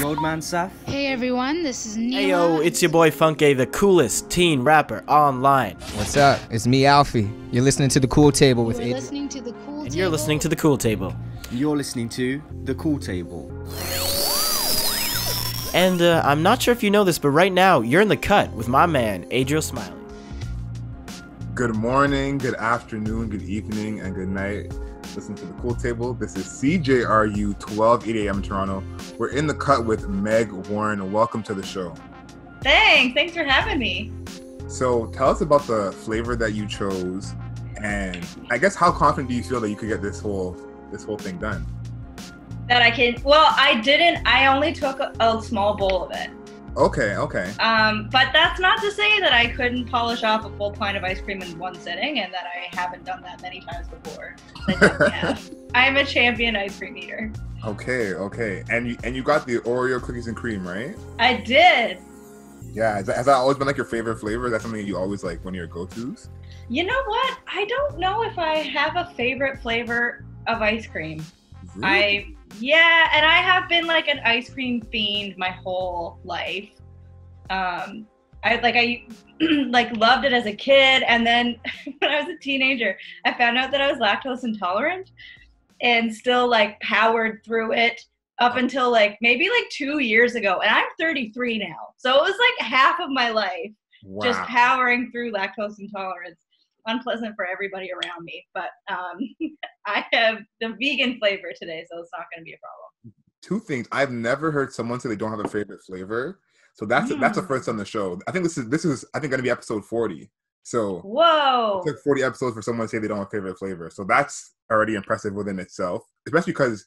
Roadman Saf. Hey everyone, this is Neela. Hey yo, it's your boy Funke, the coolest teen rapper online. What's up? It's me, Alfie. You're listening to The Cool Table with You're Adrian. listening to the Cool Table. And you're listening to The Cool Table. You're listening to The Cool Table. And I'm not sure if you know this, but right now, you're in the cut with my man, Adriel Smiley. Good morning, good afternoon, good evening, and good night. Listen to The Cool Table. This is CJRU, 8 a.m. in Toronto. We're in the cut with Meg Warren. Welcome to the show. Thanks for having me. So tell us about the flavor that you chose, and I guess how confident do you feel that you could get this whole thing done? That I can, well, I didn't, I only took a small bowl of it. Okay. But that's not to say that I couldn't polish off a full pint of ice cream in one sitting and that I haven't done that many times before. I definitely have. I'm a champion ice cream eater. Okay. And you got the Oreo cookies and cream, right? I did. Yeah, has that always been like your favorite flavor? Is that something you always like, one of your go-tos? You know what? I don't know if I have a favorite flavor of ice cream. Really? And I have been like an ice cream fiend my whole life. I loved it as a kid, and then when I was a teenager, I found out that I was lactose intolerant, and still like powered through it up until like maybe like 2 years ago, and I'm 33 now, so it was like half of my life just powering through lactose intolerance. Unpleasant for everybody around me, but I have the vegan flavor today, so it's not going to be a problem. Two things. I've never heard someone say they don't have a favorite flavor, so that's the first on the show. I think this is I think going to be episode 40. So whoa, it took 40 episodes for someone to say they don't have a favorite flavor, so that's already impressive within itself. Especially because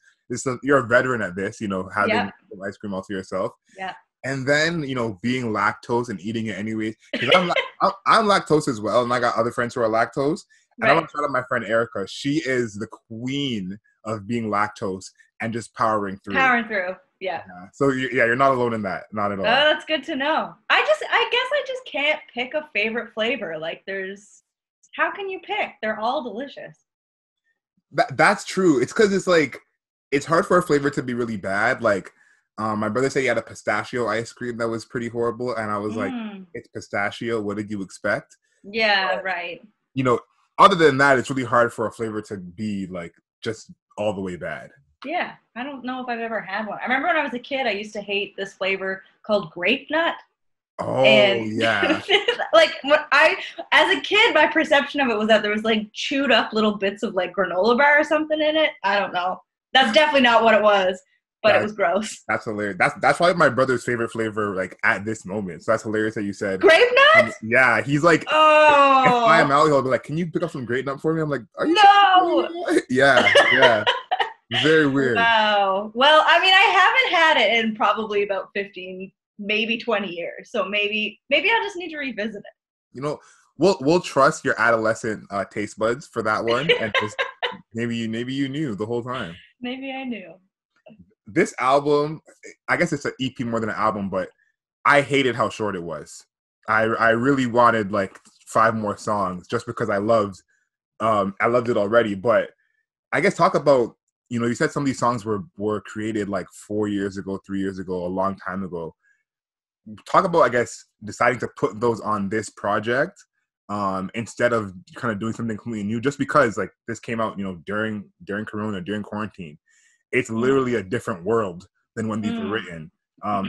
you're a veteran at this, having ice cream all to yourself. Yeah. And then, being lactose and eating it anyways. Because I'm lactose as well, and I got other friends who are lactose. And I want to shout out my friend Erica. She is the queen of being lactose and just powering through. Yeah. So, you're not alone in that. Not at all. Oh, that's good to know. I guess I just can't pick a favorite flavor. Like, how can you pick? They're all delicious. That's true. It's because it's hard for a flavor to be really bad. Like, my brother said he had a pistachio ice cream that was pretty horrible, and I was like, it's pistachio, what did you expect? Yeah, right. Other than that, it's really hard for a flavor to be like just all the way bad. Yeah, I don't know if I've ever had one. I remember when I was a kid, I used to hate this flavor called grape nut. Oh, yeah. As a kid, my perception of it was that there was like chewed up little bits of like granola bar or something in it. I don't know. That's definitely not what it was. But it was gross. That's hilarious. That's probably my brother's favorite flavor, like at this moment. So that's hilarious that you said grape nut. Yeah, he's like, if I'm out, he'll be like, "Can you pick up some grape nut for me?" I'm like, "Are you?" No. Yeah. Very weird. Wow. Well, I mean, I haven't had it in probably about 15, maybe 20 years. So maybe I'll just need to revisit it. We'll trust your adolescent taste buds for that one, and just maybe you knew the whole time. Maybe I knew. This album, I guess it's an EP more than an album, but I hated how short it was. I really wanted like 5 more songs just because I loved it already. But I guess talk about, you said some of these songs were created like 4 years ago, 3 years ago, a long time ago. Talk about, I guess, deciding to put those on this project instead of kind of doing something completely new, just because like this came out, during Corona, during quarantine. It's literally a different world than when these were written.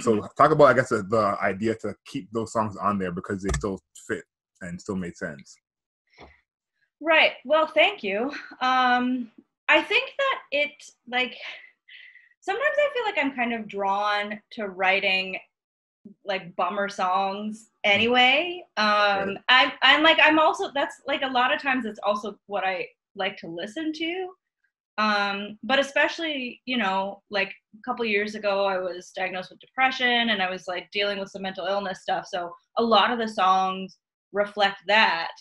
So talk about, I guess, the idea to keep those songs on there because they still fit and still made sense. Right. Well, thank you. I think that sometimes I feel like I'm kind of drawn to writing like bummer songs anyway. I'm also, that's like a lot of times it's also what I like to listen to. But especially, like a couple years ago, I was diagnosed with depression and I was like dealing with some mental illness stuff. So a lot of the songs reflect that.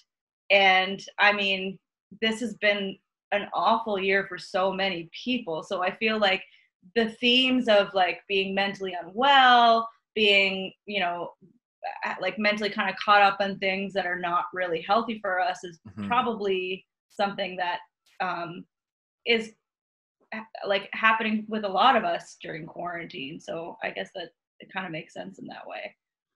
And I mean, this has been an awful year for so many people. So I feel like the themes of like being mentally unwell, being, like mentally kind of caught up on things that are not really healthy for us is probably something that is like happening with a lot of us during quarantine. So I guess that it kind of makes sense in that way.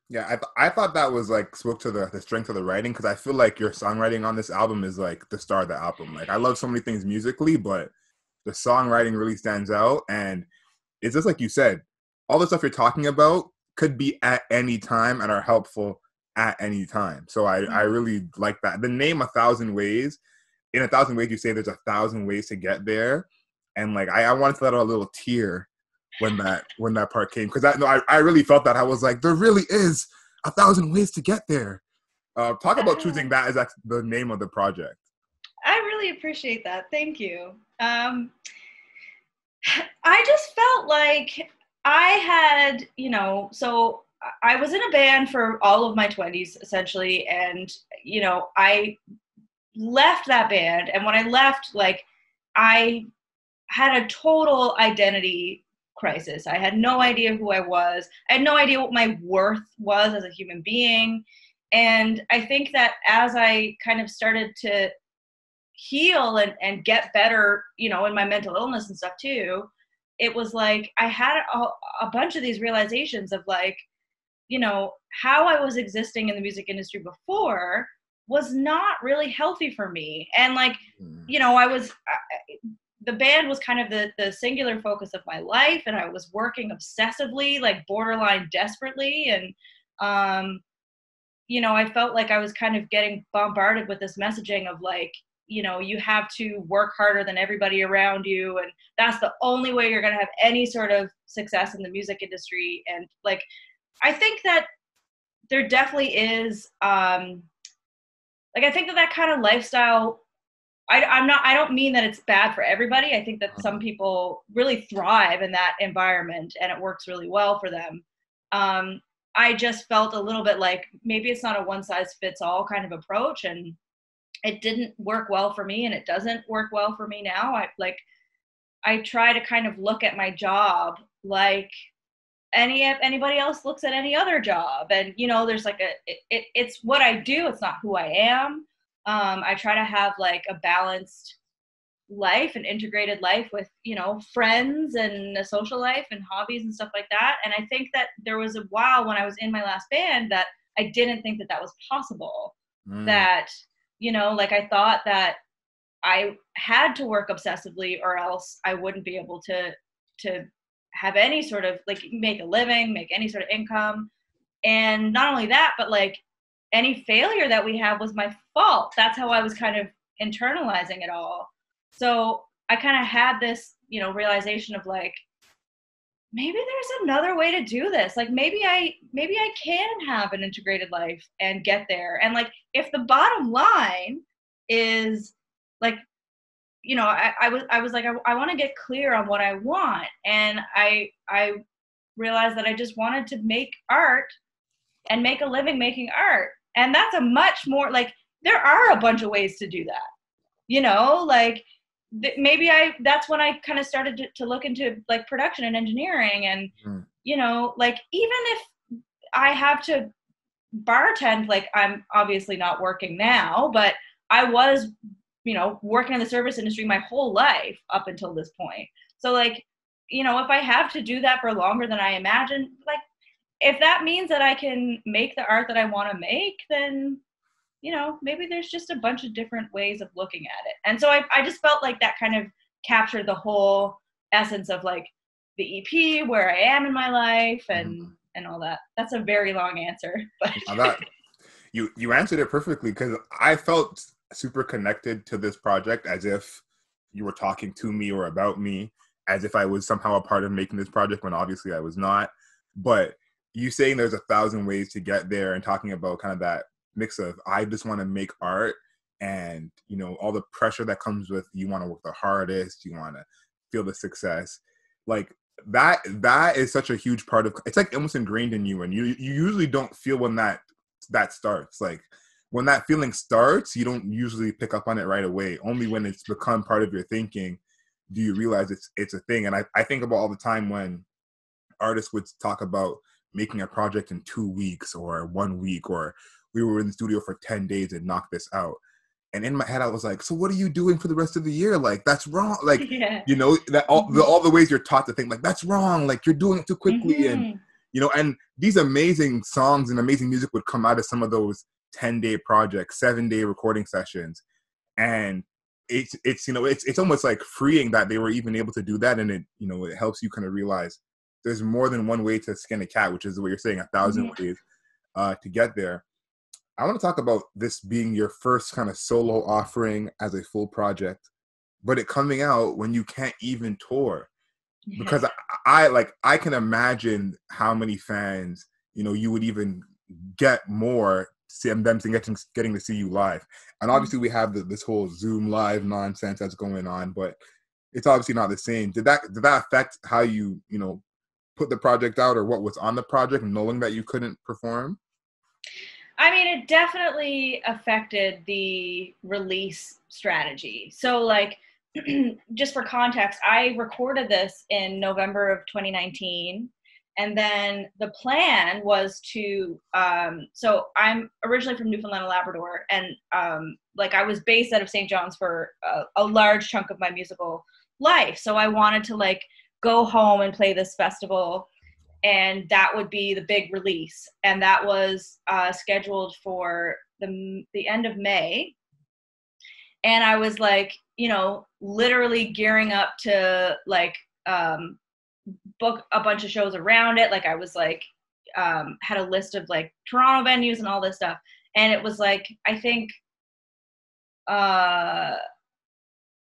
Yeah, I thought that was like spoke to the strength of the writing, because I feel like your songwriting on this album is like the star of the album. Like I love so many things musically, but the songwriting really stands out. And it's just like you said, all the stuff you're talking about could be at any time and are helpful at any time. So I really like that. The name 1,000 Ways, in 1,000 Ways, you say there's 1,000 ways to get there. And like I wanted to let out a little tear when that part came, because I really felt that. I was like, there really is 1,000 ways to get there. Talk about choosing that as the name of the project. I really appreciate that. Thank you. I just felt like I had, so I was in a band for all of my 20s essentially, and I left that band, and when I left, like I had a total identity crisis. I had no idea who I was. I had no idea what my worth was as a human being. And I think that as I kind of started to heal and get better, in my mental illness and stuff too, it was like I had a bunch of these realizations of like, how I was existing in the music industry before was not really healthy for me. And like, the band was kind of the singular focus of my life, and I was working obsessively, like borderline desperately. And, I felt like I was kind of getting bombarded with this messaging of like, you have to work harder than everybody around you. And that's the only way you're going to have any sort of success in the music industry. And like, I think that there definitely is, I think that kind of lifestyle, I don't mean that it's bad for everybody. I think that some people really thrive in that environment and it works really well for them. I just felt a little bit like maybe it's not a one size fits all kind of approach, and it didn't work well for me, and it doesn't work well for me now. I try to kind of look at my job like anybody else looks at any other job. And, there's like it's what I do. It's not who I am. I try to have like a balanced life, an integrated life with, friends and a social life and hobbies and stuff like that. And I think that there was a while when I was in my last band that I didn't think that that was possible. That, like I thought that I had to work obsessively or else I wouldn't be able to have any sort of like make a living, make any sort of income. And not only that, but like any failure that we have was my fault. That's how I was kind of internalizing it all. So I kind of had this, realization of like, maybe there's another way to do this. Like maybe I can have an integrated life and get there. And like, if the bottom line is like, I was like, I want to get clear on what I want. And I realized that I just wanted to make art and make a living making art. And that's a much more like, there are a bunch of ways to do that, like maybe that's when I kind of started to look into like production and engineering. And, like, even if I have to bartend, like I'm obviously not working now, but I was, working in the service industry my whole life up until this point. So like, if I have to do that for longer than I imagined, like, if that means that I can make the art that I want to make, then, maybe there's just a bunch of different ways of looking at it. And so I just felt like that kind of captured the whole essence of like the EP, where I am in my life and all that. That's a very long answer, but you answered it perfectly, because I felt super connected to this project as if you were talking to me or about me, as if I was somehow a part of making this project when obviously I was not. But you saying there's 1,000 ways to get there and talking about kind of that mix of I just want to make art and, all the pressure that comes with you want to work the hardest, you want to feel the success. Like that is such a huge part of, it's like almost ingrained in you, and you usually don't feel when that starts. Like when that feeling starts, you don't usually pick up on it right away. Only when it's become part of your thinking do you realize it's a thing. And I think about all the time when artists would talk about making a project in 2 weeks or 1 week, or we were in the studio for 10 days and knocked this out. And in my head, I was like, so what are you doing for the rest of the year? Like, that's wrong. Like, Yeah. you know, that all the ways you're taught to think, like, that's wrong. Like, you're doing it too quickly. And, you know, and these amazing songs and amazing music would come out of some of those 10-day projects, 7-day recording sessions. And it's you know, it's almost like freeing that they were even able to do that. And it, you know, it helps you kind of realize there's more than one way to skin a cat, which is what you're saying, 1,000 ways to get there. I want to talk about this being your first kind of solo offering as a full project, but it coming out when you can't even tour. Because I can imagine how many fans, you know, you would even get more them getting to see you live. And obviously we have this whole Zoom live nonsense that's going on, but it's obviously not the same. Did that affect how you know, put the project out, or what was on the project, knowing that you couldn't perform? I mean, it definitely affected the release strategy. So, like, just for context, I recorded this in November of 2019. And then the plan was to, so I'm originally from Newfoundland and Labrador. And, like, I was based out of St. John's for a large chunk of my musical life. So I wanted to, like, go home and play this festival. And that would be the big release. And that was scheduled for the end of May. And I was like, you know, literally gearing up to like book a bunch of shows around it. Like I was like, had a list of like Toronto venues and all this stuff. And it was like, I think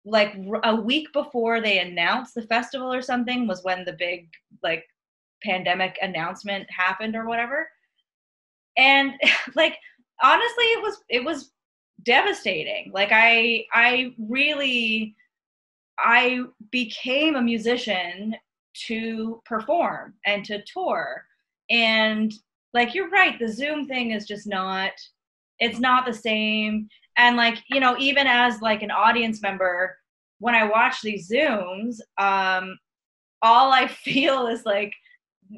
like a week before they announced the festival or something was when the big like pandemic announcement happened or whatever. And like honestly it was devastating. Like I became a musician to perform and to tour. And like you're right, the Zoom thing is just not the same. And like, you know, even as like an audience member, when I watch these Zooms, all I feel is like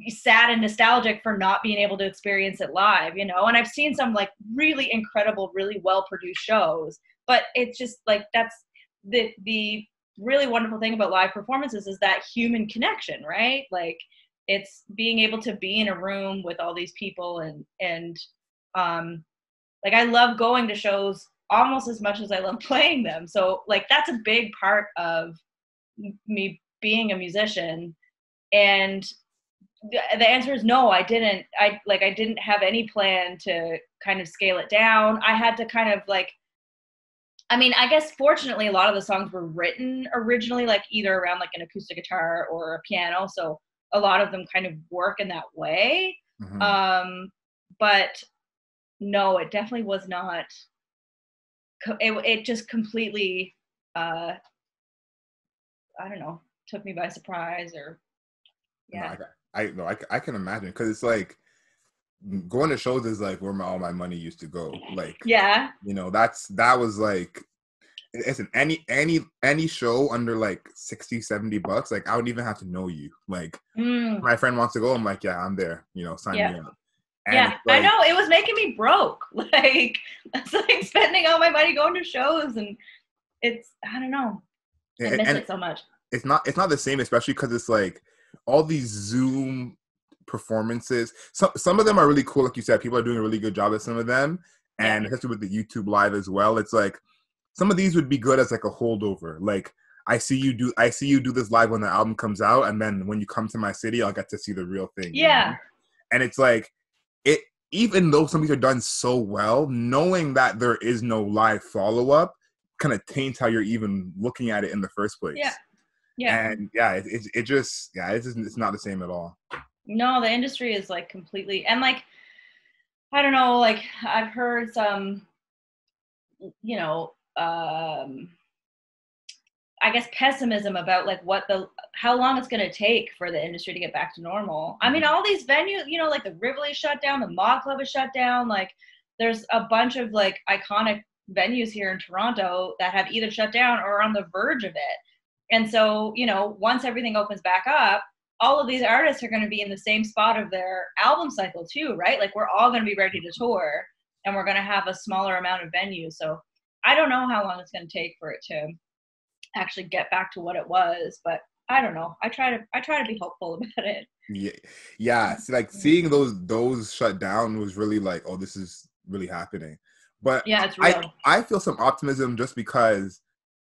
sad and nostalgic for not being able to experience it live, you know. And I've seen some like really incredible, really well produced shows, but it's just like that's the really wonderful thing about live performances is that human connection, right? Like it's being able to be in a room with all these people and like I love going to shows almost as much as I love playing them. So like that's a big part of me being a musician. And the answer is no, I didn't have any plan to kind of scale it down. I had to kind of like, I mean, I guess fortunately a lot of the songs were written originally like either around like an acoustic guitar or a piano. So a lot of them kind of work in that way. Mm-hmm. But no, it definitely was not. It just completely, I don't know, took me by surprise or, yeah. No, I can imagine, because it's like going to shows is like where all my money used to go. Like, yeah, you know, that was like, listen, any show under like $60-$70, like I would even have to know you. Like, my friend wants to go, I'm like, yeah, I'm there. You know, sign me up. And yeah, like, I know, it was making me broke. Like, it's like spending all my money going to shows, and it's, I don't know, I miss it so much. It's not the same, especially because it's like all these Zoom performances. Some of them are really cool, like you said. People are doing a really good job at some of them, and especially with the YouTube live as well. It's like some of these would be good as like a holdover. Like I see you do this live when the album comes out, and then when you come to my city, I'll get to see the real thing. Yeah, you know? And it's like it. Even though some of these are done so well, knowing that there is no live follow up kind of taints how you're even looking at it in the first place. Yeah. Yeah. And it's not the same at all. No, the industry is like completely, and like, I don't know, like I've heard some, you know, I guess pessimism about like how long it's going to take for the industry to get back to normal. I mean, all these venues, you know, like the Rivoli shut down, the Mod Club is shut down. Like there's a bunch of like iconic venues here in Toronto that have either shut down or are on the verge of it. And so, you know, once everything opens back up, all of these artists are going to be in the same spot of their album cycle too, right? Like we're all going to be ready to tour, and we're going to have a smaller amount of venues. So I don't know how long it's going to take for it to actually get back to what it was, but I don't know. I try to be hopeful about it. Yeah. See, like seeing those shut down was really like, oh, this is really happening. But yeah, it's real. I feel some optimism just because,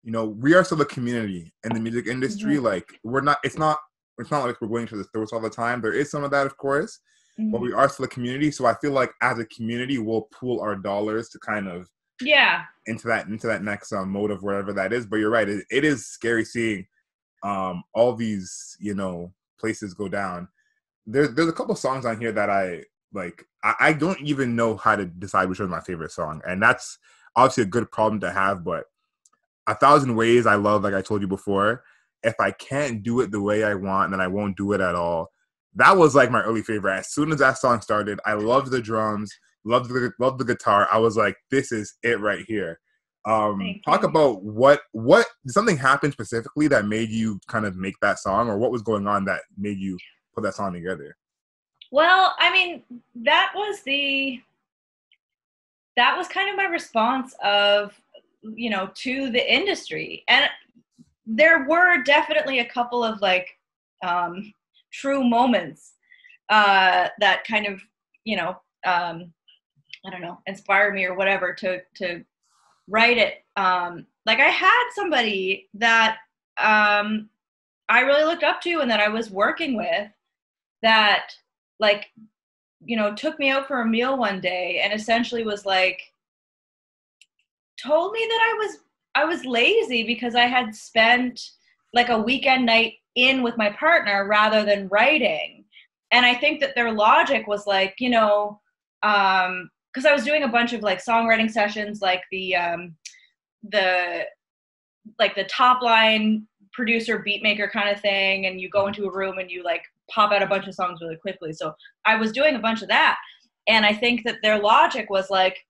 you know, we are still a community in the music industry. Mm-hmm. Like it's not like we're going to the throats all the time. There is some of that, of course, but Mm-hmm. we are still a community. So I feel like as a community, we'll pool our dollars to kind of into that next mode of whatever that is. But you're right. It is scary seeing all these, you know, places go down. There's a couple songs on here that I like. I don't even know how to decide which one's my favorite song, and that's obviously a good problem to have. But 1,000 Ways I love, like I told you before. If I can't do it the way I want, then I won't do it at all. That was like my early favorite. As soon as that song started, I loved the drums, loved the guitar. I was like, this is it right here. Talk about what did something happen specifically that made you kind of make that song, or what was going on that made you put that song together? Well, I mean, that was kind of my response of, you know, to the industry. And there were definitely a couple of like true moments that kind of, you know, I don't know, inspired me or whatever to write it. Like I had somebody that I really looked up to and that I was working with that, like, you know, took me out for a meal one day and essentially was like, told me that I was lazy because I had spent like a weekend night in with my partner rather than writing. And I think that their logic was like, you know, because I was doing a bunch of like songwriting sessions, like the top line producer beat maker kind of thing, and you go into a room and you like pop out a bunch of songs really quickly. So I was doing a bunch of that, and I think that their logic was like,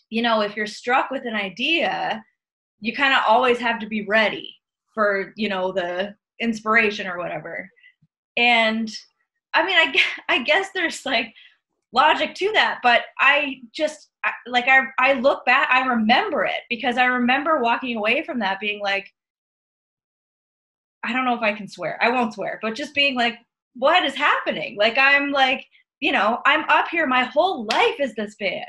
you know, if you're struck with an idea, you kind of always have to be ready for, you know, the inspiration or whatever. And I mean, I guess there's like logic to that, but I look back, I remember it because I remember walking away from that being like, I don't know if I can swear. I won't swear, but just being like, what is happening? Like, I'm like, you know, I'm up here. My whole life is this band.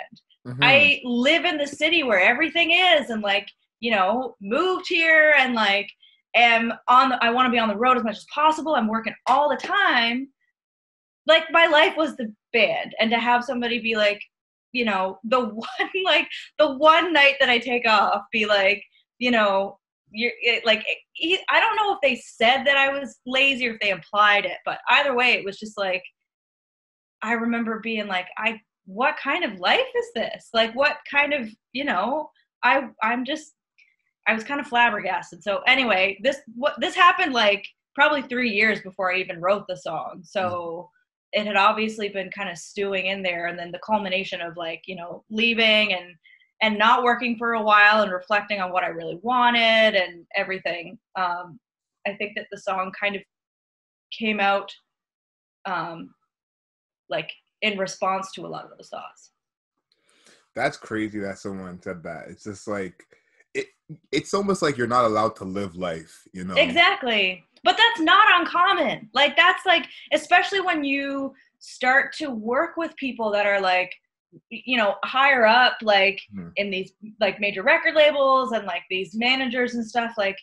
Mm-hmm. I live in the city where everything is, and like, you know, moved here and like I want to be on the road as much as possible. I'm working all the time. Like my life was the band, and to have somebody be like, you know, the one night that I take off, be like, you know, I don't know if they said that I was lazy or if they implied it, but either way, it was just like, I remember being like, what kind of life is this? Like, what kind of, you know, I was kind of flabbergasted. So anyway, this happened like probably 3 years before I even wrote the song. So it had obviously been kind of stewing in there. And then the culmination of like, you know, leaving and not working for a while and reflecting on what I really wanted and everything. I think that the song kind of came out like in response to a lot of those thoughts. That's crazy that someone said that. It's just like, it's almost like you're not allowed to live life, you know? Exactly. But that's not uncommon. Like, that's like, especially when you start to work with people that are like, you know, higher up, like in these like major record labels and like these managers and stuff, like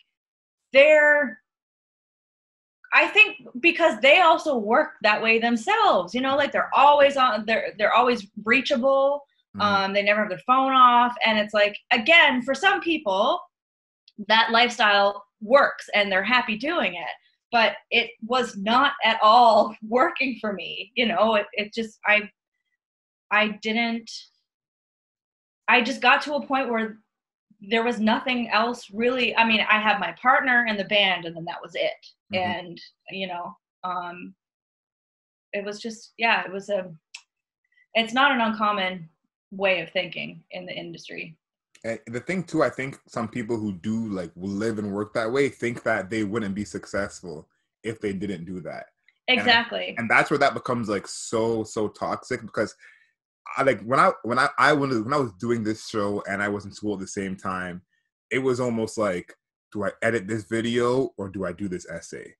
I think because they also work that way themselves, you know, like they're always on, they're always reachable. They never have their phone off. And it's like, again, for some people, that lifestyle works and they're happy doing it. But it was not at all working for me. You know, it just, I just got to a point where there was nothing else really. I mean, I had my partner and the band, and then that was it. And, you know, it was just, yeah, it's not an uncommon way of thinking in the industry. And the thing too, I think some people who do like live and work that way think that they wouldn't be successful if they didn't do that. Exactly. And that's where that becomes like so toxic, because I like when I was doing this show and I was in school at the same time, it was almost like, do I edit this video or do I do this essay?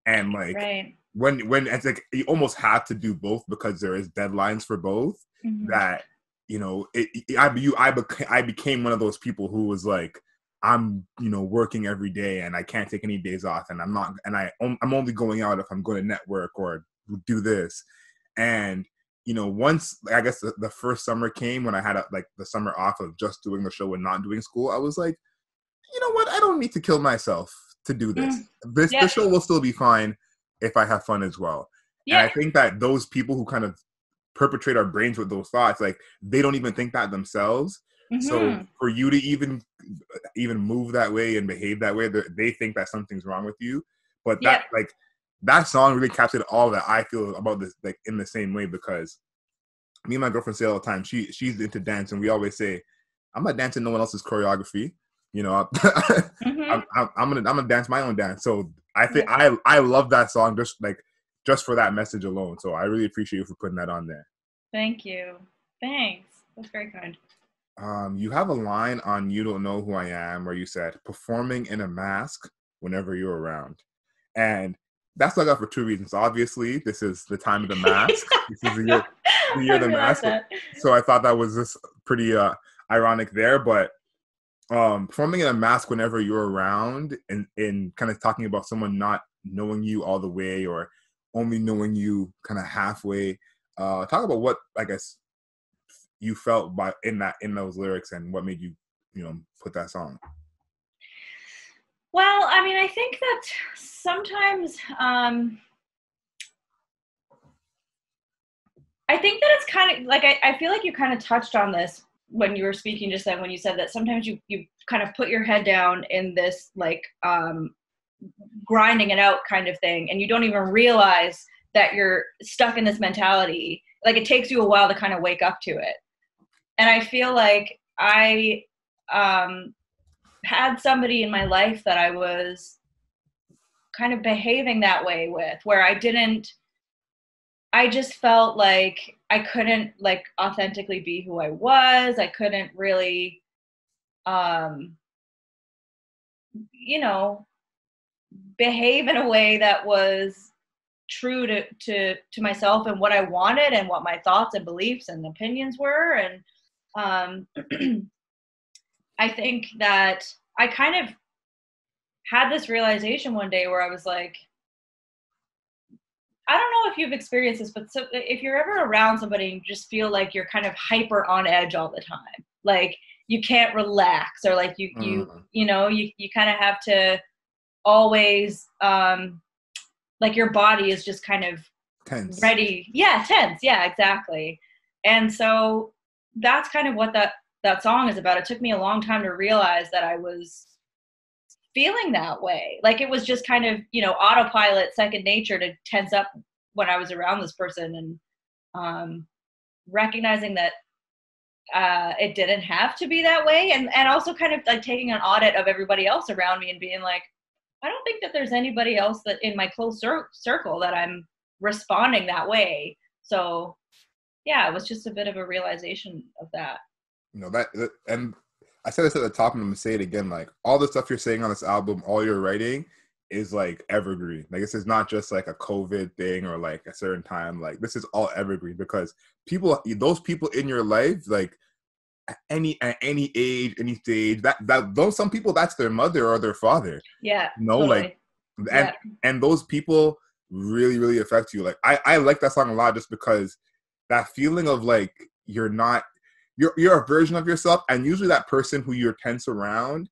And like Right. when it's like you almost have to do both because there is deadlines for both. Mhm. That I became one of those people who was like, I'm working every day and I can't take any days off, and I'm only going out if I'm going to network or do this. And once I guess the first summer came when I had the summer off of just doing the show and not doing school, I was like, you know what? I don't need to kill myself to do this. The show will still be fine if I have fun as well. Yeah. And I think that those people who kind of perpetrate our brains with those thoughts, like they don't even think that themselves. Mm-hmm. So for you to even move that way and behave that way, they think that something's wrong with you. But that song really captured all that I feel about this, like in the same way, because me and my girlfriend say all the time, she's into dance, and we always say, I'm not dancing no one else's choreography. Mm-hmm. I'm gonna dance my own dance. So I think I love that song just for that message alone. So I really appreciate you for putting that on there. Thank you. Thanks. That's very kind. You have a line on You Don't Know Who I Am where you said, performing in a mask whenever you're around. And that's stuck out for two reasons. Obviously, this is the time of the mask. This is the year of the mask. So I thought that was just pretty ironic there. But performing in a mask whenever you're around and kind of talking about someone not knowing you all the way or only knowing you kind of halfway. Talk about what I guess you felt in those lyrics and what made you put that song. Well, I mean, I think that sometimes I think that it's kind of like I feel like you kind of touched on this when you were speaking just then, when you said that sometimes you kind of put your head down in this like grinding it out kind of thing, and you don't even realize that you're stuck in this mentality. Like it takes you a while to kind of wake up to it. And I feel like I had somebody in my life that I was kind of behaving that way with, where I just felt like I couldn't like authentically be who I was. I couldn't really, behave in a way that was true to myself and what I wanted and what my thoughts and beliefs and opinions were. And I think that I kind of had this realization one day where I was like, I don't know if you've experienced this, but so if you're ever around somebody and you just feel like you're kind of hyper on edge all the time, like you can't relax, or like you kind of have to always like your body is just kind of tense. Ready. Yeah, tense. Yeah, exactly. And so that's kind of what that song is about. It took me a long time to realize that I was feeling that way. Like it was just kind of, autopilot, second nature to tense up when I was around this person, and recognizing that it didn't have to be that way. And also kind of like taking an audit of everybody else around me and being like, I don't think that there's anybody else that in my close circle that I'm responding that way. So yeah, it was just a bit of a realization of that. That and I said this at the top, and I'm gonna say it again. Like all the stuff you're saying on this album, all you're writing is like evergreen. Like this is not just like a COVID thing or like a certain time. Like this is all evergreen, because those people in your life, like at any age, any stage, those some people, that's their mother or their father. Yeah. Totally. Like and those people really, really affect you. Like I like that song a lot just because that feeling of like you're a version of yourself, and usually that person who you're tense around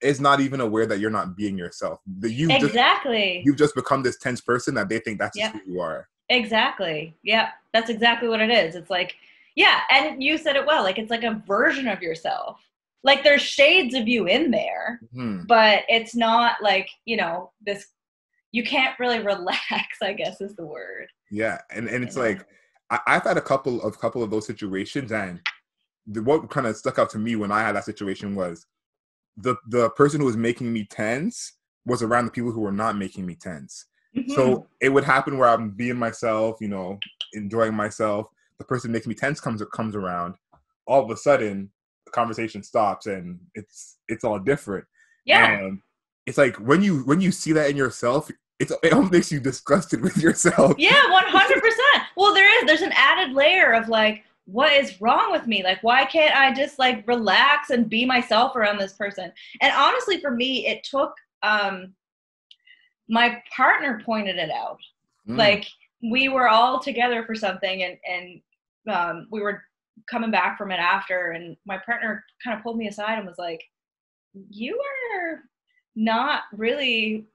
is not even aware that you're not being yourself. You've just become this tense person that they think that's just who you are. Exactly. Yeah, that's exactly what it is. It's like, yeah, and you said it well. Like it's like a version of yourself. Like there's shades of you in there, but it's not like this. You can't really relax, I guess is the word. Yeah, and it's like I've had a couple of those situations, and what kind of stuck out to me when I had that situation was the person who was making me tense was around the people who were not making me tense. Mm-hmm. So it would happen where I'm being myself, enjoying myself. the person makes me tense comes around, all of a sudden the conversation stops and it's all different. Yeah. And it's like when you see that in yourself, it almost makes you disgusted with yourself. Yeah, 100%. Well, there's an added layer of like, what is wrong with me? Like, why can't I just like relax and be myself around this person? And honestly, for me, it took, my partner pointed it out. Like, we were all together for something and we were coming back from it after, and my partner kind of pulled me aside and was like, you are not really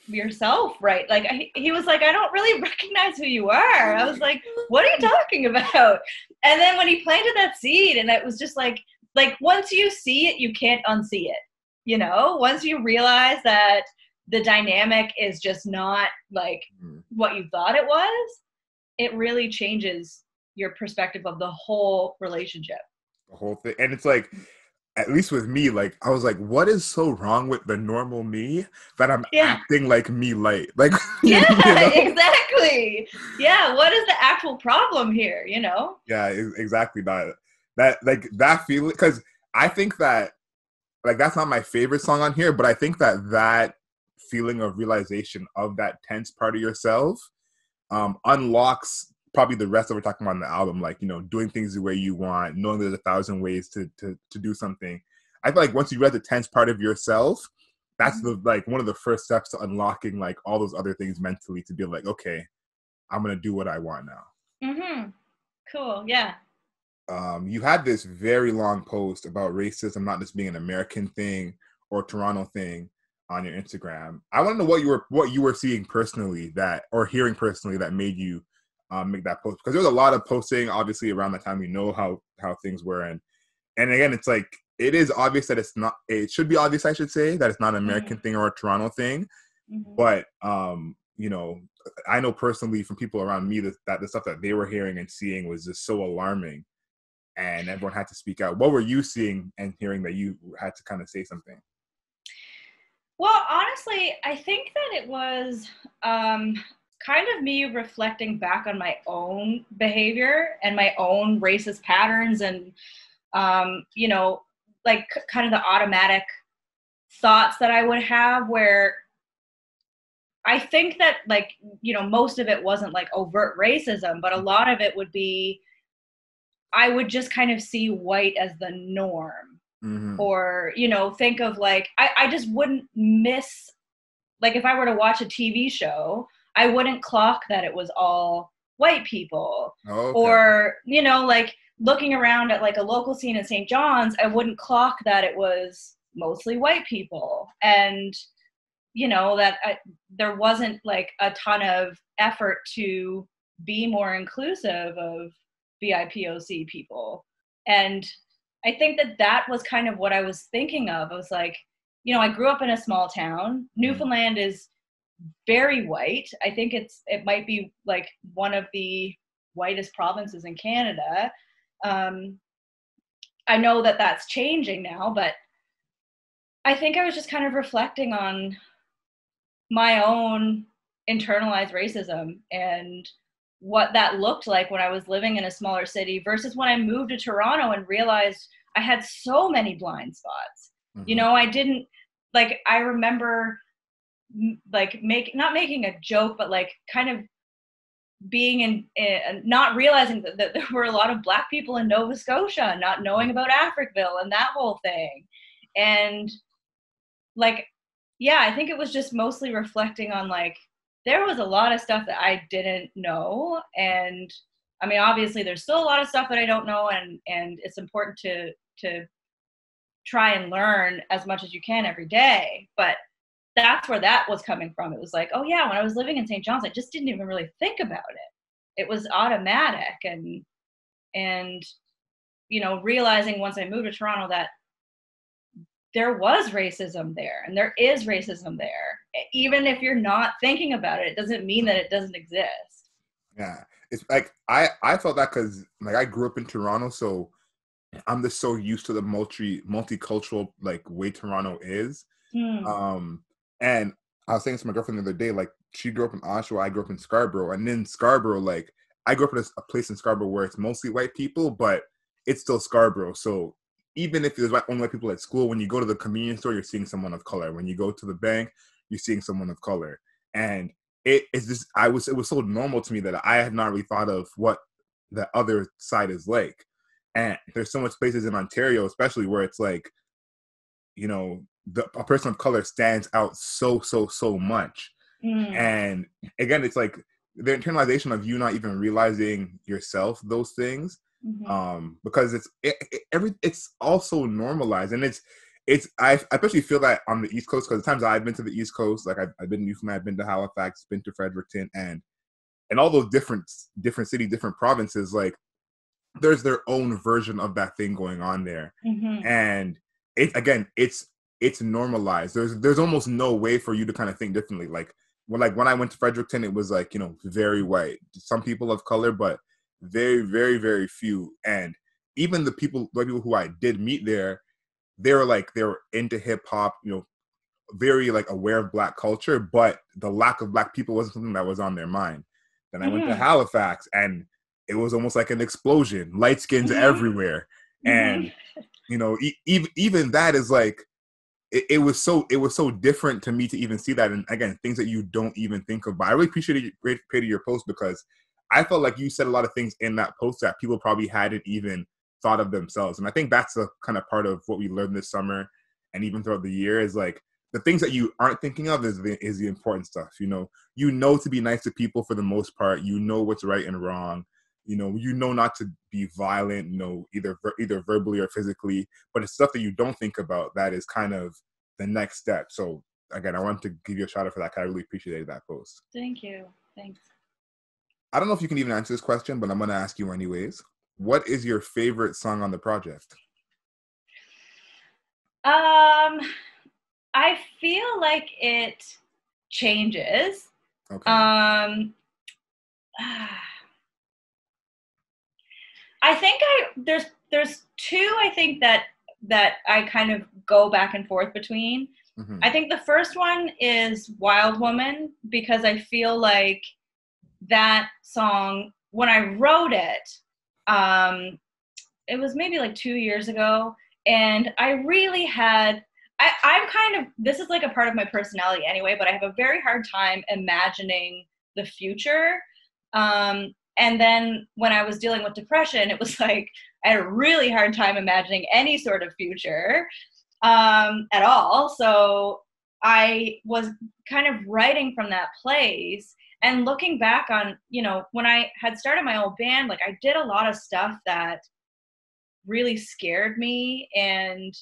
yourself, right? Like, he was like, I don't really recognize who you are. I was like, what are you talking about? And then when he planted that seed, and it was just like once you see it, you can't unsee it, you know? Once you realize that the dynamic is just not like what you thought it was, it really changes your perspective of the whole relationship. The whole thing. And it's like, at least with me, like, I was like, what is so wrong with the normal me that I'm acting like me light? Like, yeah, you know? Exactly. Yeah, what is the actual problem here, you know? Yeah, exactly. That feeling, because I think that, like, that's not my favorite song on here, but I think that feeling of realization of that tense part of yourself unlocks probably the rest of what we're talking about in the album, like, you know, doing things the way you want, knowing there's 1,000 ways to do something. I feel like once you read the tense part of yourself, that's the like one of the first steps to unlocking like all those other things mentally, to be like, okay, I'm gonna do what I want now. Cool. Yeah. You had this very long post about racism not just being an American thing or Toronto thing on your Instagram. I want to know what you were seeing personally or hearing personally that made you make that post, because there was a lot of posting obviously around the time, you know, how things were, and again, it's like, it is obvious that it should be obvious, I should say, that it's not an American thing or a Toronto thing, but you know, I know personally from people around me that the stuff that they were hearing and seeing was just so alarming, and everyone had to speak out. What were you seeing and hearing that you had to kind of say something? Well, honestly, I think that it was kind of me reflecting back on my own behavior and my own racist patterns, and you know, like kind of the automatic thoughts that I would have, where I think that, like, you know, most of it wasn't like overt racism, but a lot of it would be, I would just kind of see white as the norm. Or, you know, think of like, I just wouldn't miss, like, if I were to watch a TV show, I wouldn't clock that it was all white people. Okay. Or, you know, like looking around at like a local scene in St. John's, I wouldn't clock that it was mostly white people. And, you know, that there wasn't like a ton of effort to be more inclusive of BIPOC people. And I think that was kind of what I was thinking of. I was like, you know, I grew up in a small town. Newfoundland is very white. I think it might be like one of the whitest provinces in Canada. I know that that's changing now, but I think I was just kind of reflecting on my own internalized racism and what that looked like when I was living in a smaller city versus when I moved to Toronto and realized I had so many blind spots. You know, I didn't, like, I remember like not making a joke, but like kind of being not realizing that there were a lot of Black people in Nova Scotia, not knowing about Africville and that whole thing. And like, yeah, I think it was just mostly reflecting on like, there was a lot of stuff that I didn't know. And I mean, obviously there's still a lot of stuff that I don't know, and it's important to try and learn as much as you can every day. But that's where that was coming from. It was like, oh yeah, when I was living in St. John's, I just didn't even really think about it. It was automatic. And you know, realizing once I moved to Toronto that there was racism there, and there is racism there. Even if you're not thinking about it, it doesn't mean that it doesn't exist. Yeah. It's like, I felt that because like I grew up in Toronto, so I'm just so used to the multicultural like way Toronto is. And I was saying to my girlfriend the other day, like, she grew up in Oshawa, I grew up in Scarborough, and in Scarborough, like, I grew up in a place in Scarborough where it's mostly white people, but it's still Scarborough. So even if there's only white people at school, when you go to the convenience store, you're seeing someone of color. When you go to the bank, you're seeing someone of color. And it was so normal to me that I had not really thought of what the other side is like. And there's so much places in Ontario, especially, where it's like, you know, a person of color stands out so much. And again, it's like the internalization of you not even realizing yourself those things, because it's also normalized. And I especially feel that on the East Coast, because the times I've been to the East Coast, like I've been to Newfoundland, I've been to Halifax, been to Fredericton, and all those different cities, different provinces, like there's their own version of that thing going on there. And it's normalized. There's almost no way for you to kind of think differently. Like when I went to Fredericton, it was like, you know, very white. Some people of color, but very, very, very few. And even the white people who I did meet there, they were into hip hop, you know, very like aware of Black culture, but the lack of Black people wasn't something that was on their mind. Then I went to Halifax, and it was almost like an explosion, light skins everywhere. And, you know, even that is like, it was so different to me to even see that. And again, things that you don't even think of. But I really appreciated your post, because I felt like you said a lot of things in that post that people probably hadn't even thought of themselves. And I think that's a kind of part of what we learned this summer, and even throughout the year, is like the things that you aren't thinking of is the important stuff. You know to be nice to people for the most part. You know what's right and wrong. You know not to be violent, you know, either verbally or physically, but it's stuff that you don't think about that is kind of the next step. So again, I wanted to give you a shout out for that, because I really appreciated that post. Thank you. Thanks. I don't know if you can even answer this question, but I'm going to ask you anyways. What is your favorite song on the project? I feel like it changes. Okay. I think there's two, I think that I kind of go back and forth between. I think the first one is Wild Woman, because I feel like that song, when I wrote it, it was maybe like 2 years ago, and I really had, I'm kind of, this is like a part of my personality anyway, but I have a very hard time imagining the future. And then when I was dealing with depression, it was like I had a really hard time imagining any sort of future at all. So I was kind of writing from that place, and looking back on, you know, when I had started my old band, like I did a lot of stuff that really scared me, and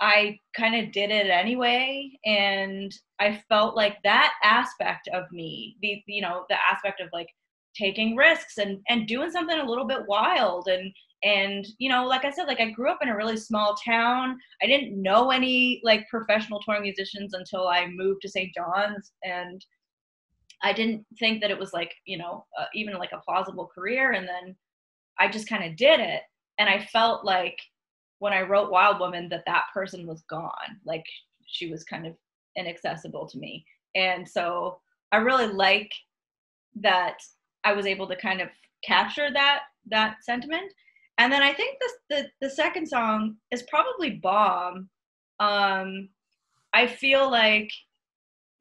I kind of did it anyway. And I felt like that aspect of me, the aspect of like taking risks and doing something a little bit wild. And, you know, like I said, like I grew up in a really small town. I didn't know any like professional touring musicians until I moved to St. John's. And I didn't think that it was like, you know, even like a plausible career. And then I just kind of did it. And I felt like when I wrote Wild Woman, that person was gone. Like she was kind of inaccessible to me. And so I really like that I was able to kind of capture that sentiment. And then I think the second song is probably Bomb. I feel like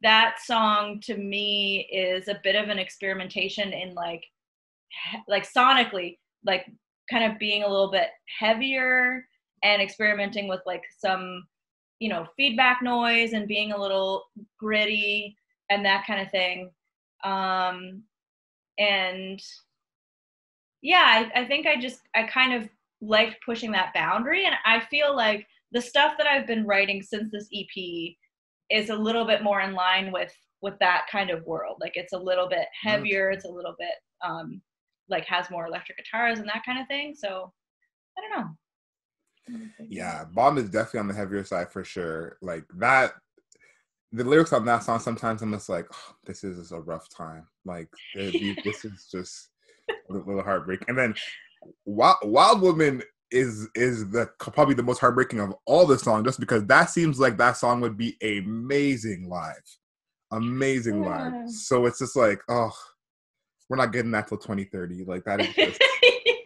that song to me is a bit of an experimentation in like sonically, like kind of being a little bit heavier and experimenting with like some, you know, feedback noise and being a little gritty and that kind of thing. And yeah, I think I kind of liked pushing that boundary. And I feel like the stuff that I've been writing since this EP is a little bit more in line with that kind of world. Like it's a little bit heavier. It's a little bit like has more electric guitars and that kind of thing. So I don't know. Yeah, Bomb is definitely on the heavier side for sure. Like that, the lyrics on that song, sometimes I'm just like, oh, this is a rough time. Like this is just a little heartbreak. And then Wild Woman is probably the most heartbreaking of all the songs, just because that seems like that song would be amazing live. So it's just like, oh, we're not getting that till 2030. Like that is just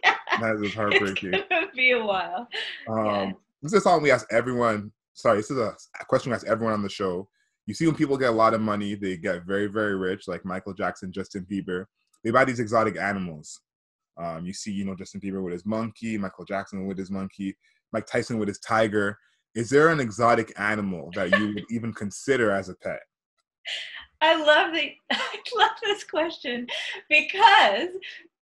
Yeah. that is heartbreaking. It's gonna be a while. Yeah. This is a song we ask everyone. Sorry, this is a question we ask everyone on the show. You see, when people get a lot of money, they get very, very rich, like Michael Jackson, Justin Bieber. They buy these exotic animals. You see, Justin Bieber with his monkey, Michael Jackson with his monkey, Mike Tyson with his tiger. Is there an exotic animal that you would even consider as a pet? I love this question because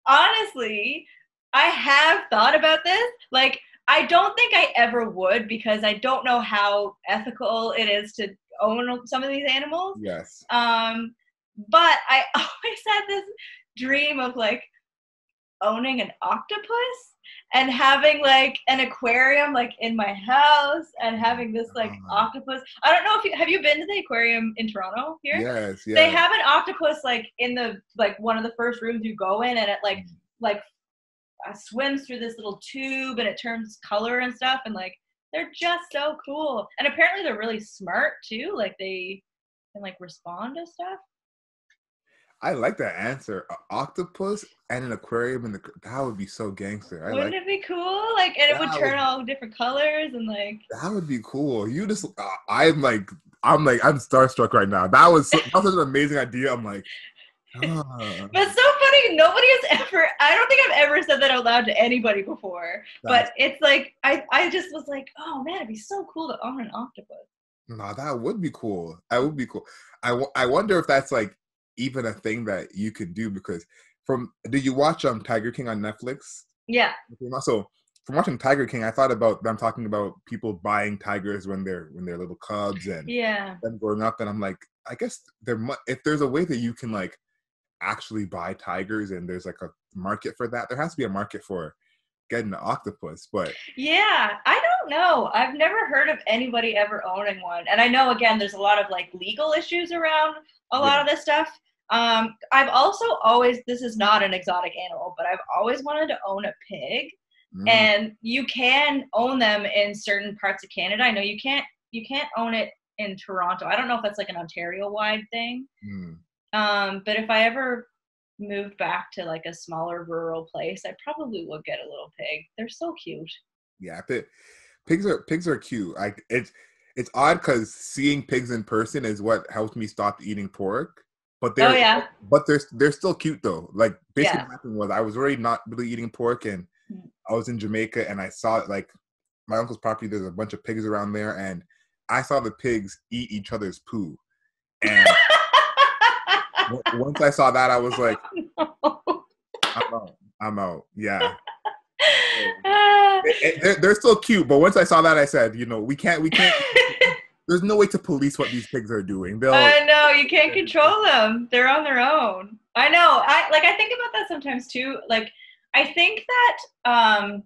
honestly, I have thought about this. Like, I don't think I ever would because I don't know how ethical it is to own some of these animals. Yes. But I always had this dream of like owning an octopus and having like an aquarium like in my house and having this like octopus. I don't know if have you been to the aquarium in Toronto here? Yes, yes. They have an octopus like in the like one of the first rooms you go in, and it like swims through this little tube and it turns color and stuff, and like they're just so cool. And apparently they're really smart too. Like they can like respond to stuff. I like that answer. An octopus and an aquarium that would be so gangster. Wouldn't it be cool? Like, and it would turn all different colors and like. That would be cool. You just, I'm starstruck right now. That was such an amazing idea. I'm like, But so funny. Nobody has ever. I don't think I've ever said that out loud to anybody before. But it's like I just was like, oh man, it'd be so cool to own an octopus. No, that would be cool. That would be cool. I wonder if that's like even a thing that you could do, because did you watch Tiger King on Netflix? Yeah. So from watching Tiger King, I thought about them talking about people buying tigers when they're little cubs and them growing up, and I'm like, I guess if there's a way that you can like actually buy tigers and there's like a market for that, there has to be a market for getting an octopus. But yeah, I don't know. I've never heard of anybody ever owning one, and I know again there's a lot of like legal issues around a lot of this stuff. I've also always, this is not an exotic animal, but I've always wanted to own a pig. And you can own them in certain parts of Canada. I know you can't own it in Toronto. I don't know if that's like an Ontario-wide thing. But if I ever moved back to like a smaller rural place, I probably would get a little pig. They're so cute. Yeah, pigs are cute. Like it's odd because seeing pigs in person is what helped me stop eating pork. But they're still cute though. Like basically what happened was I was already not really eating pork, and I was in Jamaica and I saw like my uncle's property. There's a bunch of pigs around there, and I saw the pigs eat each other's poo. And once I saw that, I was like, I'm out. Yeah. They're still cute, but once I saw that, I said, we can't. There's no way to police what these pigs are doing. I know, you can't control them. They're on their own. I know. I think about that sometimes too. Like, I think that,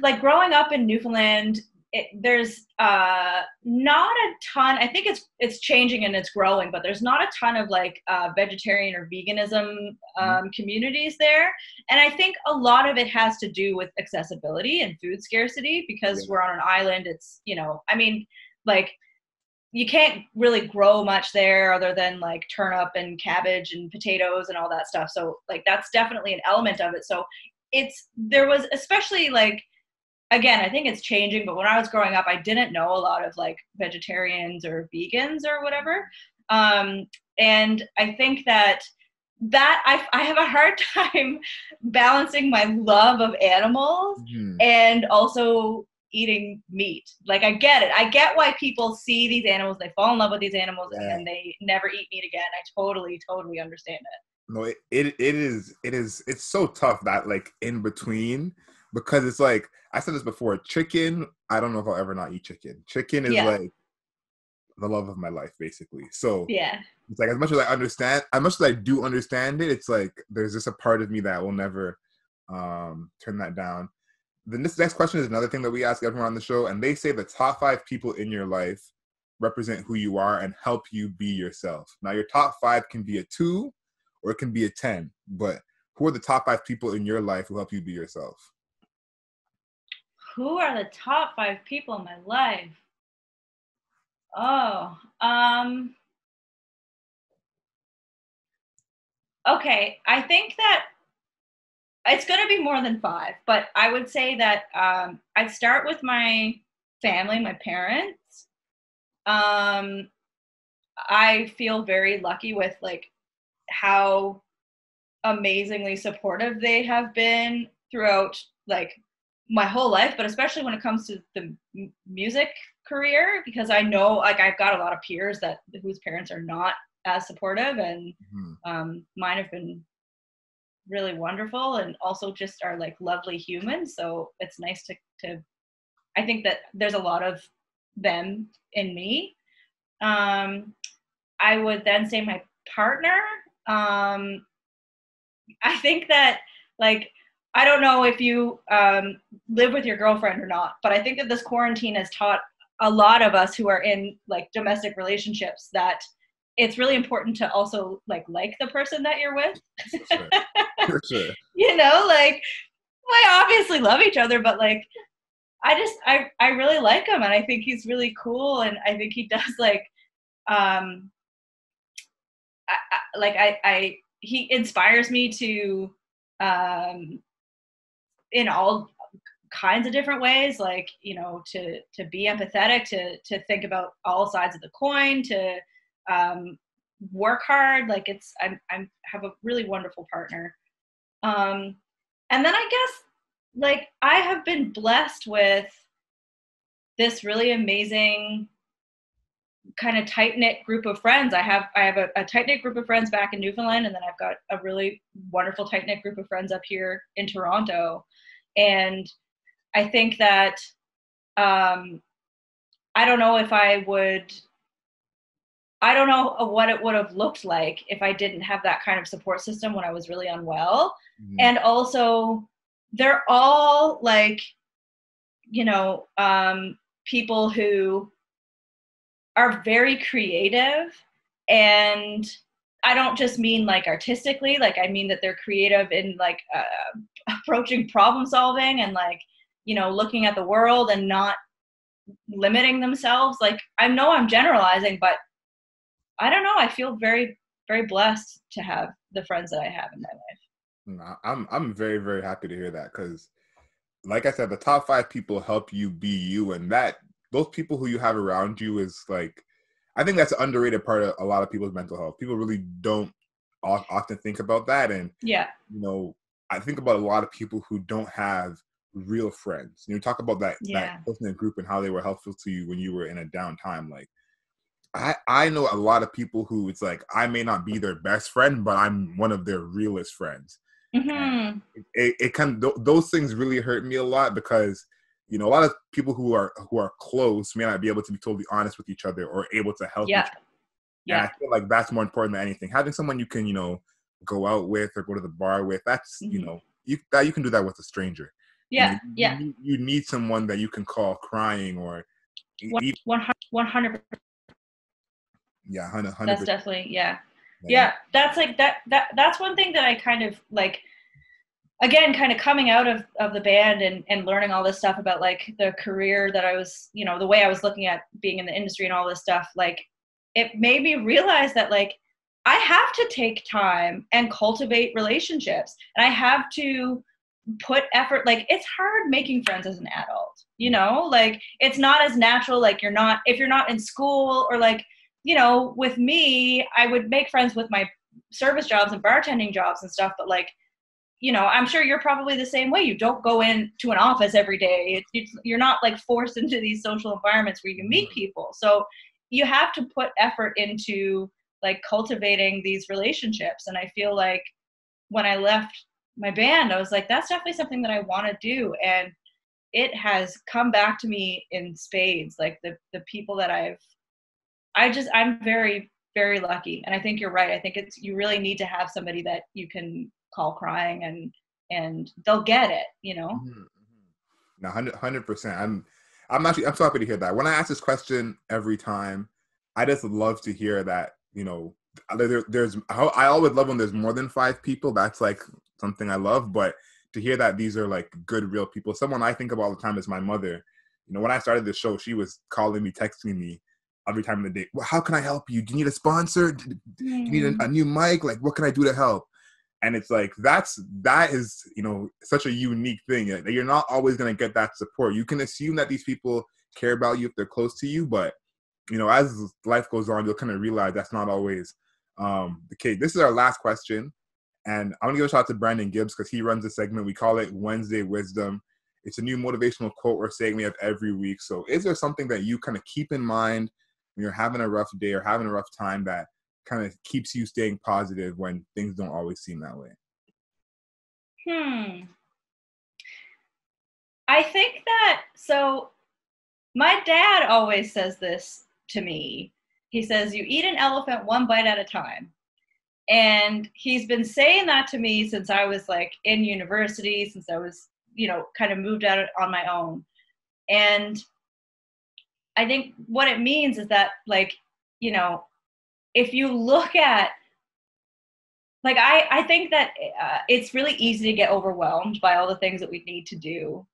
like growing up in Newfoundland, there's not a ton. I think it's changing and it's growing, but there's not a ton of like vegetarian or veganism communities there. And I think a lot of it has to do with accessibility and food scarcity, because we're on an island. It's, like you can't really grow much there other than like turnip and cabbage and potatoes and all that stuff. So like that's definitely an element of it. So there was, especially like, again, I think it's changing, but when I was growing up, I didn't know a lot of like vegetarians or vegans or whatever. And I think that I have a hard time balancing my love of animals and also eating meat. Like I get it. I get why people see these animals, they fall in love with these animals, and then they never eat meat again. I totally understand it. No, it's so tough, that like in between, because it's like, I said this before, chicken, I don't know if I'll ever not eat chicken. Chicken is like the love of my life, basically. So it's like, as much as I do understand it, it's like there's just a part of me that will never turn that down. This next question is another thing that we ask everyone on the show, and they say the top 5 people in your life represent who you are and help you be yourself. Now, your top 5 can be a 2 or it can be a 10, but who are the top 5 people in your life who help you be yourself? Who are the top 5 people in my life? Oh, Okay, I think that it's going to be more than 5, but I would say that I'd start with my family, my parents. I feel very lucky with like how amazingly supportive they have been throughout like my whole life, but especially when it comes to the music career, because I know like I've got a lot of peers that whose parents are not as supportive, and mine have been really wonderful and also just are like lovely humans. So it's nice to I think that there's a lot of them in me. I would then say my partner. I think that like I don't know if you live with your girlfriend or not, but I think that this quarantine has taught a lot of us who are in like domestic relationships that it's really important to also like the person that you're with. Sure. For sure. You know, like we obviously love each other, but like I really like him, and I think he's really cool, and I think he does like he inspires me to in all kinds of different ways, like, you know, to be empathetic, to think about all sides of the coin, to work hard. Like I'm have a really wonderful partner. And then I guess like I have been blessed with this really amazing kind of tight-knit group of friends. I have a tight-knit group of friends back in Newfoundland, and then I've got a really wonderful tight-knit group of friends up here in Toronto. And I think that I don't know what it would have looked like if I didn't have that kind of support system when I was really unwell. And also they're all like, you know, people who are very creative, and I don't just mean like artistically, like I mean that they're creative in like approaching problem solving and like, you know, looking at the world and not limiting themselves. Like I know I'm generalizing, but I don't know. I feel very, very blessed to have the friends that I have in my life. I'm very, very happy to hear that, because like I said, the top 5 people help you be you, and that those people who you have around you is like, I think that's an underrated part of a lot of people's mental health. People really don't often think about that. And yeah, you know, I think about a lot of people who don't have real friends. You know, talk about that close-knit group and how they were helpful to you when you were in a downtime. Like I know a lot of people who it's like I may not be their best friend, but I'm one of their realest friends. Mm-hmm. It kind of, those things really hurt me a lot, because you know, a lot of people who are close may not be able to be totally honest with each other or able to help each other. And I feel like that's more important than anything. Having someone you can, you know, go out with or go to the bar with, that's, you know, you can do that with a stranger. Yeah, you need someone that you can call crying or 100%. Yeah, 100%. That's definitely, yeah. That's like that's one thing that I kind of like, again, kind of coming out of the band and learning all this stuff about like the career that I was, you know, the way I was looking at being in the industry and all this stuff, like it made me realize that like I have to take time and cultivate relationships, and I have to put effort. Like it's hard making friends as an adult, you know, like it's not as natural. Like if you're not in school, or like, you know, with me, I would make friends with my service jobs and bartending jobs and stuff, but like, you know, I'm sure you're probably the same way. You don't go into an office every day. You're not like forced into these social environments where you can meet people. So you have to put effort into like cultivating these relationships. And I feel like when I left my band, I was like, that's definitely something that I want to do. And it has come back to me in spades. Like the people that I'm very, very lucky. And I think you're right. I think you really need to have somebody that you can call crying and they'll get it, you know? No, 100%. I'm so happy to hear that. When I ask this question every time, I just love to hear that, you know, I always love when there's more than 5 people. That's like something I love, but to hear that these are like good, real people. Someone I think of all the time is my mother. You know, when I started this show, she was calling me, texting me every time of the day. Well, how can I help you? Do you need a sponsor? Do you need a new mic? Like, what can I do to help? And it's like, that is, you know, such a unique thing. You're not always going to get that support. You can assume that these people care about you if they're close to you, but, you know, as life goes on, you'll kind of realize that's not always the case. This is our last question. And I want to give a shout out to Brandon Gibbs because he runs a segment. We call it Wednesday Wisdom. It's a new motivational quote or saying we have every week. So is there something that you kind of keep in mind when you're having a rough day or having a rough time that kind of keeps you staying positive when things don't always seem that way? I think that, so my dad always says this to me. He says, you eat an elephant one bite at a time. And he's been saying that to me since I was like in university, since I was, you know, kind of moved out on my own. And I think what it means is that, like, you know, if you look at, like, I think that it's really easy to get overwhelmed by all the things that we need to do,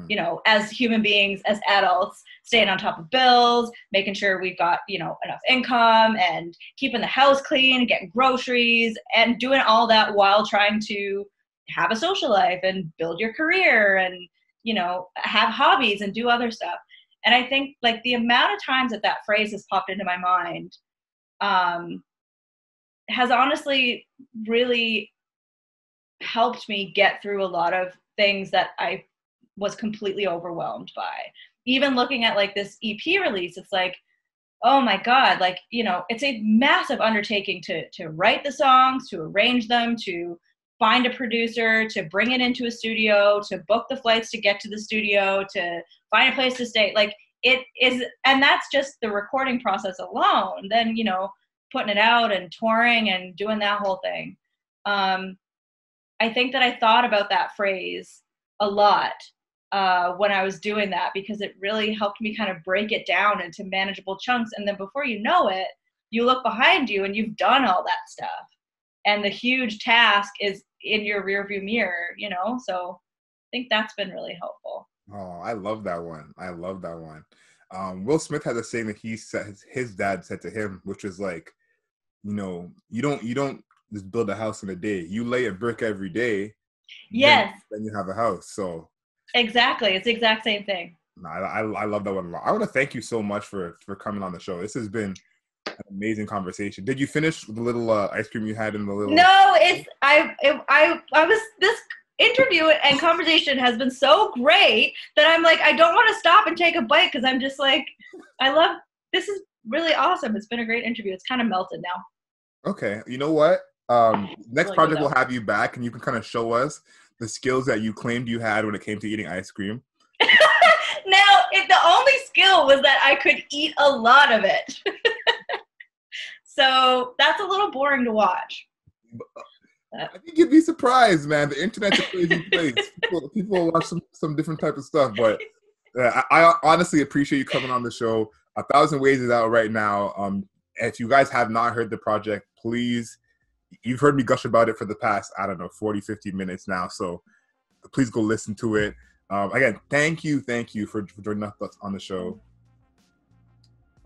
you know, as human beings, as adults, staying on top of bills, making sure we've got, you know, enough income and keeping the house clean, getting groceries, and doing all that while trying to have a social life and build your career and, you know, have hobbies and do other stuff. And I think, like, the amount of times that phrase has popped into my mind has honestly really helped me get through a lot of things that I was completely overwhelmed by. Even looking at, like, this EP release, it's like, oh my God, like, you know, it's a massive undertaking to write the songs, to arrange them, to find a producer, to bring it into a studio, to book the flights to get to the studio, to find a place to stay. Like, it is, and that's just the recording process alone. Then, you know, putting it out and touring and doing that whole thing. I think that I thought about that phrase a lot when I was doing that, because it really helped me kind of break it down into manageable chunks. And then before you know it, you look behind you and you've done all that stuff. And the huge task is in your rearview mirror, you know? So I think that's been really helpful. Oh, I love that one. I love that one. Will Smith has a saying that he said his dad said to him, which is like, you know, you don't just build a house in a day. You lay a brick every day. Yes. Then you have a house. So exactly, it's the exact same thing. No, I love that one a lot. I want to thank you so much for coming on the show. This has been an amazing conversation. Did you finish the little ice cream you had in the little? No, I was, this interview and conversation has been so great that I'm like, I don't want to stop and take a bite because I'm just like, this is really awesome. It's been a great interview. It's kind of melted now. Okay, you know what? Next project we'll have you back and you can kind of show us the skills that you claimed you had when it came to eating ice cream. Now, the only skill was that I could eat a lot of it. So that's a little boring to watch. I think you'd be surprised, man. The internet's a crazy place. People watch some different type of stuff, but I honestly appreciate you coming on the show. 1,000 Ways is out right now. If you guys have not heard the project, please, you've heard me gush about it for the past, 40, 50 minutes now. So please go listen to it. Again, thank you for joining us on the show.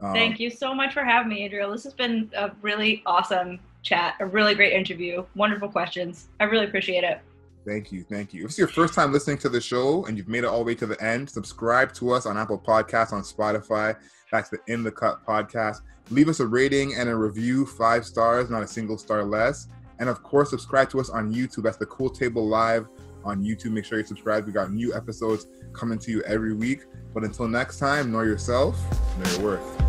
Thank you so much for having me, Adriel. This has been a really awesome chat, a really great interview, wonderful questions. I really appreciate it. Thank you. If it's your first time listening to the show and you've made it all the way to the end, subscribe to us on Apple Podcasts, on Spotify. That's the In the Cut podcast. Leave us a rating and a review, 5 stars, not a single star less. And of course, subscribe to us on YouTube. That's the Cool Table Live on YouTube. Make sure you subscribe. We got new episodes coming to you every week. But until next time, know yourself, know your worth.